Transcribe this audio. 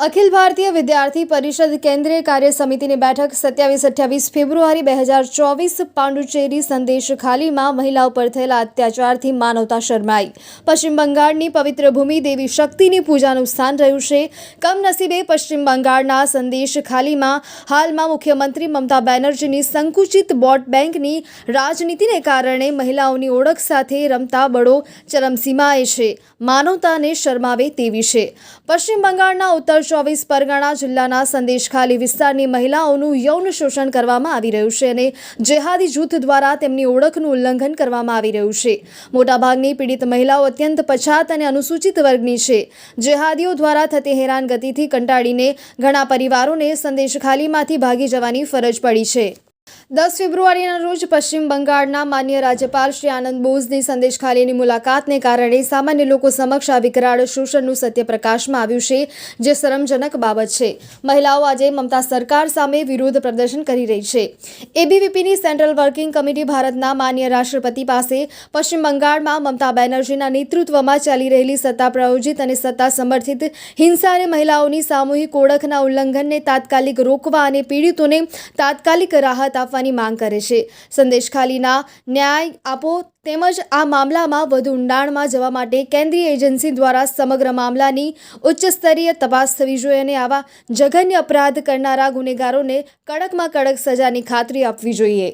અખિલ ભારતીય વિદ્યાર્થી પરિષદ કેન્દ્રીય કાર્ય સમિતિની બેઠક 27-28 ફેબ્રુઆરી 2024 પાંડુચેરી સંદેશ ખાલીમાં મહિલાઓ પર થયેલા અત્યાચારથી માનવતા શરમાઈ। પશ્ચિમ બંગાળની પવિત્ર ભૂમિ દેવી શક્તિની પૂજાનું સ્થાન રહ્યું છે। કમનસીબે પશ્ચિમ બંગાળના સંદેશ ખાલીમાં હાલમાં મુખ્યમંત્રી મમતા બેનર્જીની સંકુચિત વોટ બેંકની રાજનીતિને કારણે મહિલાઓની ઓળખ સાથે રમતા બળો ચરમસીમાએ છે। માનવતાને શરમાવે તેવી છે। પશ્ચિમ બંગાળના ઉત્તર 24 પરગણા જિલ્લાના સંદેશખાલી વિસ્તારની મહિલાઓનું યૌન શોષણ કરવામાં આવી રહ્યું છે અને જેહાદી જૂથ દ્વારા તેમની ઓળખનું ઉલ્લંઘન કરવામાં આવી રહ્યું છે। મોટાભાગની પીડિત મહિલાઓ અત્યંત પછાત અને અનુસૂચિત વર્ગની છે। જેહાદીઓ દ્વારા થતી હેરાનગતિથી કંટાળીને ઘણા પરિવારોને સંદેશખાલીમાંથી ભાગી જવાની ફરજ પડી છે। 10 ફેબ્રુઆરીના રોજ પશ્ચિમ બંગાળના માન્ય રાજ્યપાલ શ્રી આનંદ બોઝની સંદેશખાલીની મુલાકાતને કારણે સામાન્ય લોકો સમક્ષ આ વિકરાળ શોષણનું સત્ય પ્રકાશમાં આવ્યું છે, જે શરમજનક બાબત છે। મહિલાઓ આજે મમતા સરકાર સામે વિરોધ પ્રદર્શન કરી રહી છે। એબીવીપીની સેન્ટ્રલ વર્કિંગ કમિટી ભારતના માન્ય રાષ્ટ્રપતિ પાસે પશ્ચિમ બંગાળમાં મમતા બેનર્જીના નેતૃત્વમાં ચાલી રહેલી સત્તા પ્રાયોજિત અને સત્તા સમર્થિત હિંસા અને મહિલાઓની સામૂહિક ઓળખના ઉલ્લંઘનને તાત્કાલિક રોકવા અને પીડિતોને તાત્કાલિક રાહત આપવાની માંગ કરે છે। સંદેશખાલીના ન્યાય આપો તેમજ આ મામલામાં વધુ ઊંડાણમાં જવા માટે કેન્દ્રીય એજન્સી દ્વારા સમગ્ર મામલાની ઉચ્ચ સ્તરીય તપાસ થવી જોઈએ અને આવા જઘન્ય અપરાધ કરનારા ગુનેગારોને કડકમાં કડક સજાની ખાતરી આપવી જોઈએ।